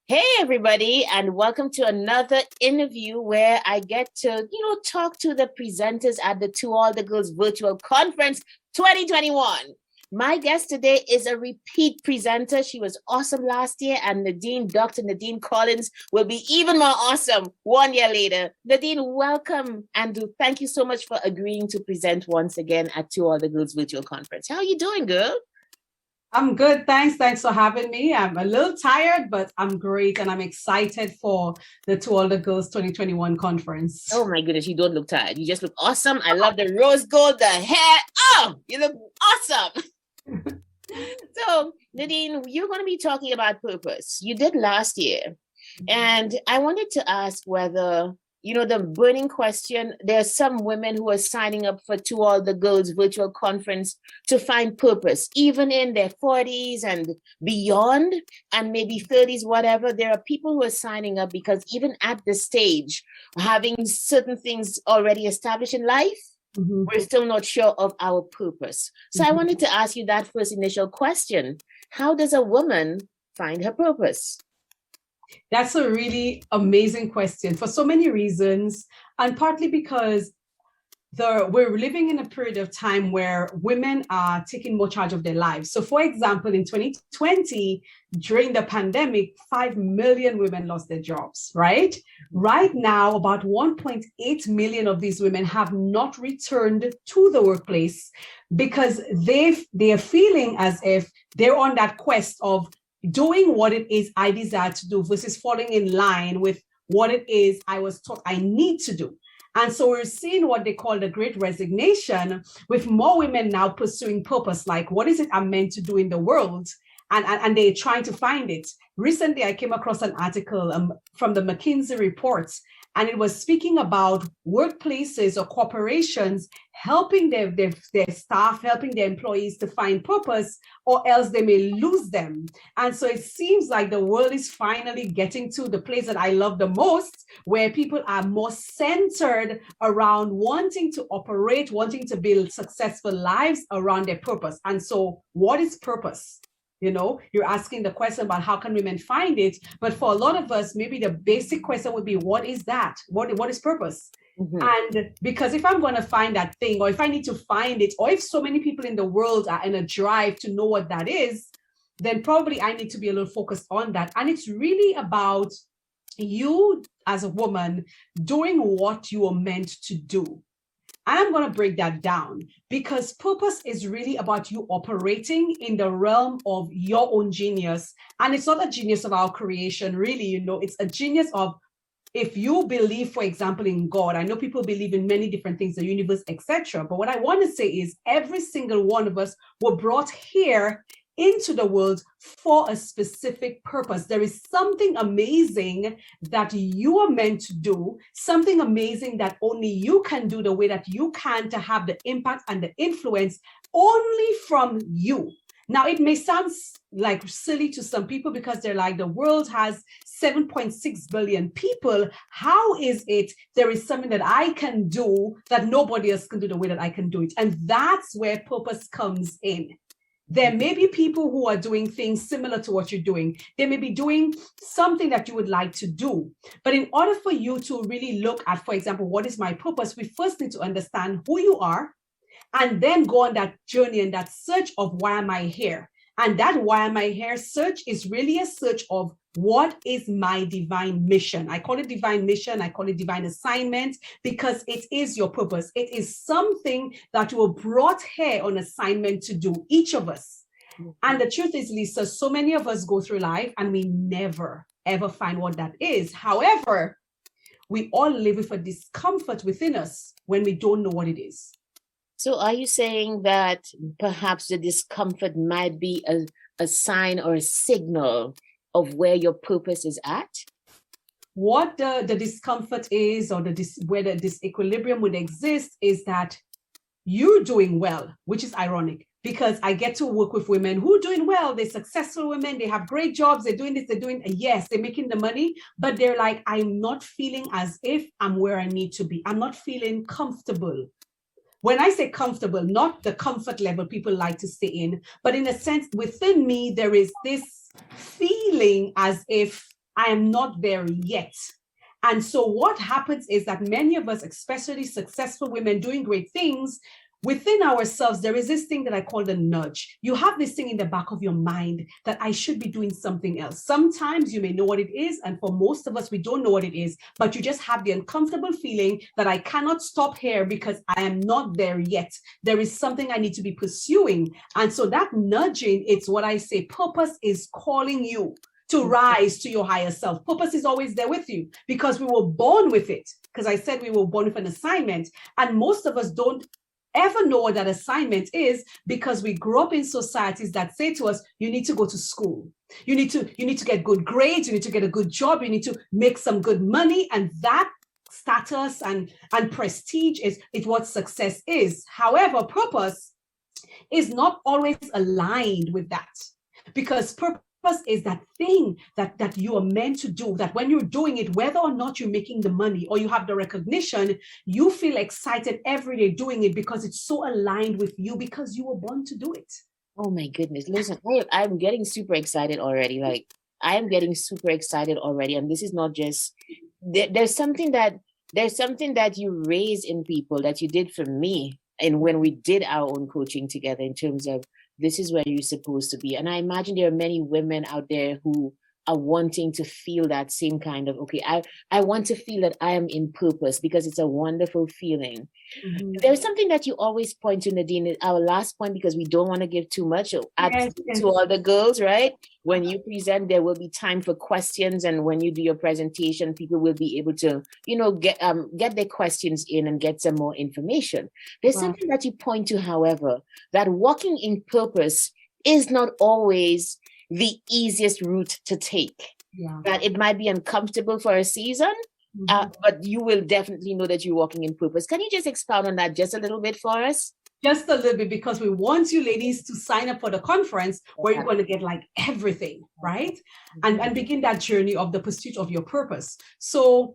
Hey, everybody, and welcome to another interview where I get to, talk to the presenters at the To All the Girls Virtual Conference 2021. My guest today is a repeat presenter. She was awesome last year, and Dr. Nadine Collins will be even more awesome 1 year later. Nadine, welcome, and thank you so much for agreeing to present once again at To All the Girls Virtual Conference. How are you doing, girl? I'm good. Thanks for having me. I'm a little tired, but I'm great. And I'm excited for the To All the Girls 2021 conference. Oh my goodness, you don't look tired. You just look awesome. I love the rose gold, the hair. Oh, you look awesome. So, Nadine, you're going to be talking about purpose. You did last year. And I wanted to ask whether, the burning question, there are some women who are signing up for To All the Girls Virtual Conference to find purpose, even in their 40s and beyond, and maybe 30s, whatever. There are people who are signing up because even at this stage, having certain things already established in life, we're still not sure of our purpose. So I wanted to ask you that first initial question. How does a woman find her purpose? That's a really amazing question for so many reasons, and partly because we're living in a period of time where women are taking more charge of their lives. So, for example, in 2020, during the pandemic, 5 million women lost their jobs, right? Right now, about 1.8 million of these women have not returned to the workplace because they're feeling as if they're on that quest of doing what it is I desire to do versus falling in line with what it is I was taught I need to do. And so we're seeing what they call the Great Resignation, with more women now pursuing purpose, like what is it I'm meant to do in the world? And they're trying to find it. Recently, I came across an article from the McKinsey report, and it was speaking about workplaces or corporations helping their staff, helping their employees to find purpose, or else they may lose them. And so it seems like the world is finally getting to the place that I love the most, where people are more centered around wanting to operate, wanting to build successful lives around their purpose. And so what is purpose? You're asking the question about how can women find it, but for a lot of us, maybe the basic question would be, what is that? What is purpose? And because if I'm going to find that thing, or if I need to find it, or if so many people in the world are in a drive to know what that is, then probably I need to be a little focused on that. And it's really about you as a woman doing what you are meant to do. I'm going to break that down, because purpose is really about you operating in the realm of your own genius. And it's not a genius of our creation, really. It's a genius of, if you believe, for example, in God. I know people believe in many different things, the universe, etc. But what I want to say is every single one of us were brought here into the world for a specific purpose. There is something amazing that you are meant to do, something amazing that only you can do the way that you can, to have the impact and the influence only from you. Now, it may sound like silly to some people because they're like, the world has 7.6 billion people. How is it there is something that I can do that nobody else can do the way that I can do it? And that's where purpose comes in. There may be people who are doing things similar to what you're doing. They may be doing something that you would like to do. But in order for you to really look at, for example, what is my purpose, we first need to understand who you are, and then go on that journey and that search of why am I here? And that why am I here search is really a search of, what is my divine mission? I call it divine mission. I call it divine assignment, because it is your purpose. It is something that you were brought here on assignment to do, each of us. And the truth is, Lisa, so many of us go through life and we never, ever find what that is. However, we all live with a discomfort within us when we don't know what it is. So are you saying that perhaps the discomfort might be a sign or a signal of where your purpose is at? What the discomfort is, or where the disequilibrium would exist, is that you're doing well, which is ironic, because I get to work with women who are doing well. They're successful women. They have great jobs. They're doing this. Yes, they're making the money, but they're like, I'm not feeling as if I'm where I need to be. I'm not feeling comfortable. When I say comfortable, not the comfort level people like to stay in, but in a sense, within me, there is this feeling as if I am not there yet. And so what happens is that many of us, especially successful women doing great things, within ourselves, there is this thing that I call the nudge. You have this thing in the back of your mind that I should be doing something else. Sometimes you may know what it is, and for most of us, we don't know what it is, but you just have the uncomfortable feeling that I cannot stop here because I am not there yet. There is something I need to be pursuing. And so that nudging, it's what I say, purpose is calling you to rise to your higher self. Purpose is always there with you because we were born with it. Because I said we were born with an assignment, and most of us don't ever know what that assignment is because we grew up in societies that say to us, you need to go to school. You need to get good grades. You need to get a good job. You need to make some good money. And that status and prestige is what success is. However, purpose is not always aligned with that, because purpose is that thing that you are meant to do, that when you're doing it, whether or not you're making the money or you have the recognition, you feel excited every day doing it because it's so aligned with you because you were born to do it. Oh my goodness. Listen, I'm getting super excited already. Like, I am getting super excited already. And this is not just, there's something that you raise in people that you did for me. And when we did our own coaching together, in terms of, this is where you're supposed to be. And I imagine there are many women out there who are wanting to feel that same kind of, okay, I want to feel that I am in purpose, because it's a wonderful feeling. Mm-hmm. There's something that you always point to, Nadine, our last point, because we don't want to give too much to all the girls, right? When you present, there will be time for questions. And when you do your presentation, people will be able to, get their questions in and get some more information. There's something that you point to, however, that walking in purpose is not always the easiest route to take. Yeah. That it might be uncomfortable for a season, but you will definitely know that you're walking in purpose. Can you just expound on that just a little bit for us? Just a little bit, because we want you ladies to sign up for the conference where you're going to get like everything, right? And begin that journey of the pursuit of your purpose. So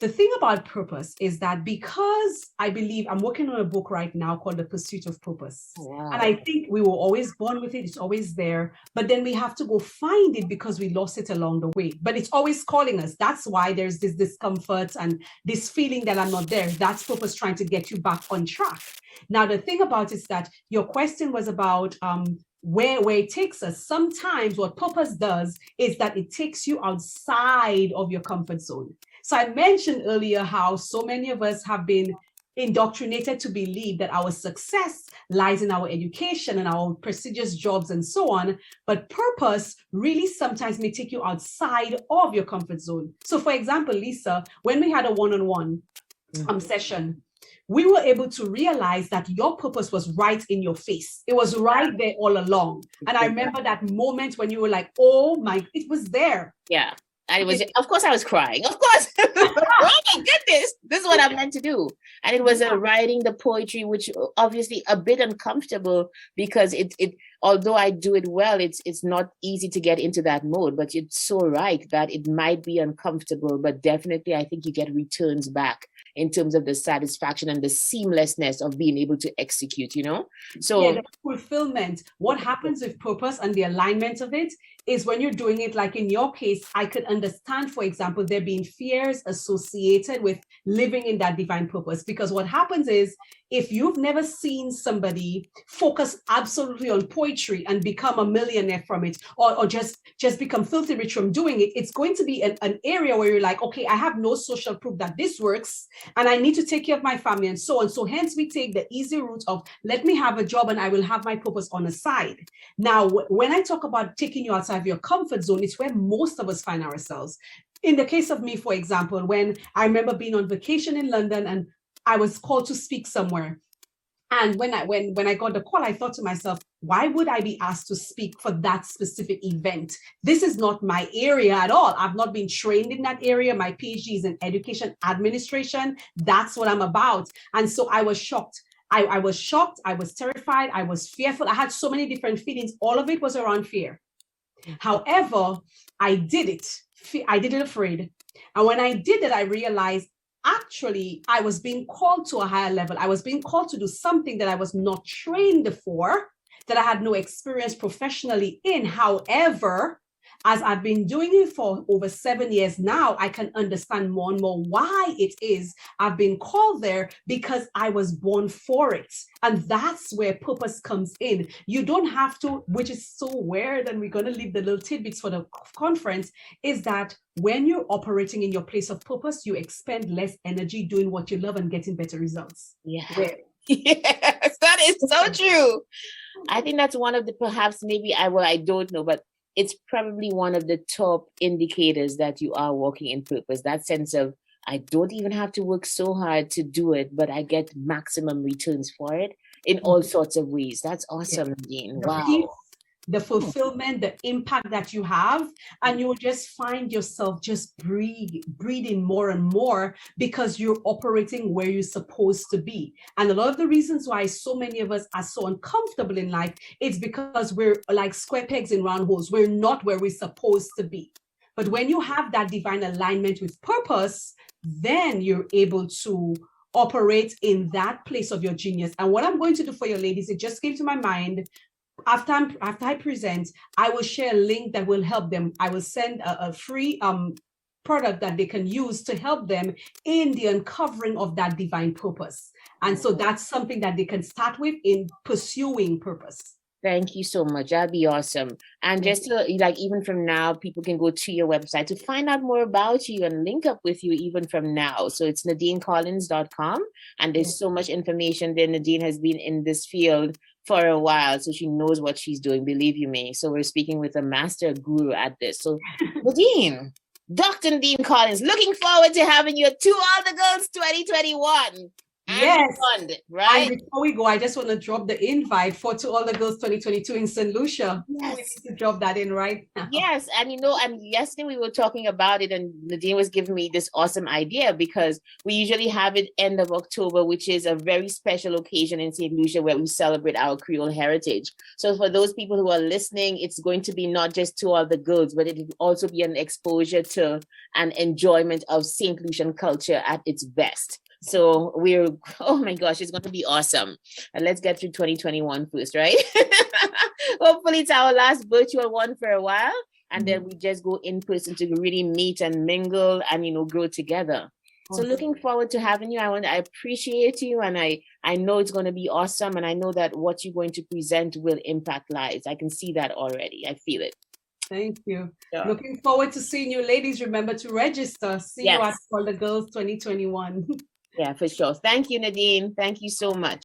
the thing about purpose is that, because I believe I'm working on a book right now called The Pursuit of Purpose. Wow. And I think we were always born with it. It's always there. But then we have to go find it because we lost it along the way. But it's always calling us. That's why there's this discomfort and this feeling that I'm not there. That's purpose trying to get you back on track. Now, the thing about it is that your question was about where it takes us. Sometimes what purpose does is that it takes you outside of your comfort zone. So I mentioned earlier how so many of us have been indoctrinated to believe that our success lies in our education and our prestigious jobs and so on. But purpose really sometimes may take you outside of your comfort zone. So for example, Lisa, when we had a one-on-one session, we were able to realize that your purpose was right in your face. It was right there all along. And I remember that moment when you were like, oh my, it was there. Yeah. Of course I was crying. Of course. Oh my goodness. This is what I'm meant to do. And it was writing the poetry, which obviously a bit uncomfortable, because it although I do it well, it's not easy to get into that mode. But it's so right that it might be uncomfortable, but definitely I think you get returns back in terms of the satisfaction and the seamlessness of being able to execute, So the fulfillment. What happens with purpose and the alignment of it is when you're doing it, like in your case, I could understand, for example, there being fears associated with living in that divine purpose. Because what happens is, if you've never seen somebody focus absolutely on poetry and become a millionaire from it, or just become filthy rich from doing it, it's going to be an area where you're like, okay, I have no social proof that this works, and I need to take care of my family and so on. So hence we take the easy route of, let me have a job and I will have my purpose on the side. Now, when I talk about taking you outside of your comfort zone, it's where most of us find ourselves. In the case of me, for example, when I remember being on vacation in London and I was called to speak somewhere. And when I got the call, I thought to myself, why would I be asked to speak for that specific event? This is not my area at all. I've not been trained in that area. My PhD is in education administration. That's what I'm about. And so I was shocked. I was shocked. I was terrified. I was fearful. I had so many different feelings. All of it was around fear. However, I did it. I did it afraid. And when I did it, I realized, actually, I was being called to a higher level. I was being called to do something that I was not trained for, that I had no experience professionally in. However, as I've been doing it for over 7 years now, I can understand more and more why it is I've been called there, because I was born for it. And that's where purpose comes in. You don't have to, which is so weird, and we're going to leave the little tidbits for the conference, is that when you're operating in your place of purpose, you expend less energy doing what you love and getting better results. Yeah. Yes, that is so true. I think that's one of the, perhaps maybe I don't know, but it's probably one of the top indicators that you are walking in purpose. That sense of, I don't even have to work so hard to do it, but I get maximum returns for it in all sorts of ways. That's awesome, Nadine. Wow. Peace, the fulfillment, the impact that you have, and you'll just find yourself just breathing more and more, because you're operating where you're supposed to be. And a lot of the reasons why so many of us are so uncomfortable in life, it's because we're like square pegs in round holes. We're not where we're supposed to be. But when you have that divine alignment with purpose, then you're able to operate in that place of your genius. And what I'm going to do for your ladies, it just came to my mind. After I present, I will share a link that will help them. I will send a free product that they can use to help them in the uncovering of that divine purpose. And so that's something that they can start with in pursuing purpose. Thank you so much. That'd be awesome. And just to, like, even from now, people can go to your website to find out more about you and link up with you even from now. So it's NadineCollins.com. And there's so much information there. Nadine has been in this field for a while, so she knows what she's doing, believe you me. So we're speaking with a master guru at this. So Nadine, Dr. Nadine Collins, looking forward to having you at To All the Girls 2021. Yes, beyond, right? And before we go, I just want to drop the invite for To All the Girls 2022 in St. Lucia. Yes. We need to drop that in right now. Yes, and and yesterday we were talking about it, and Nadine was giving me this awesome idea, because we usually have it end of October, which is a very special occasion in St. Lucia where we celebrate our Creole heritage. So for those people who are listening, it's going to be not just To All the Girls, but it will also be an exposure to and enjoyment of St. Lucian culture at its best. So oh my gosh, it's going to be awesome. And let's get through 2021 first, right? Hopefully it's our last virtual one for a while. And then we just go in person to really meet and mingle and, grow together. So looking forward to having you. I appreciate you. And I know it's going to be awesome. And I know that what you're going to present will impact lives. I can see that already. I feel it. Thank you. Yeah. Looking forward to seeing you ladies. Remember to register. See you at To All the Girls 2021. Yeah, for sure. Thank you, Nadine. Thank you so much.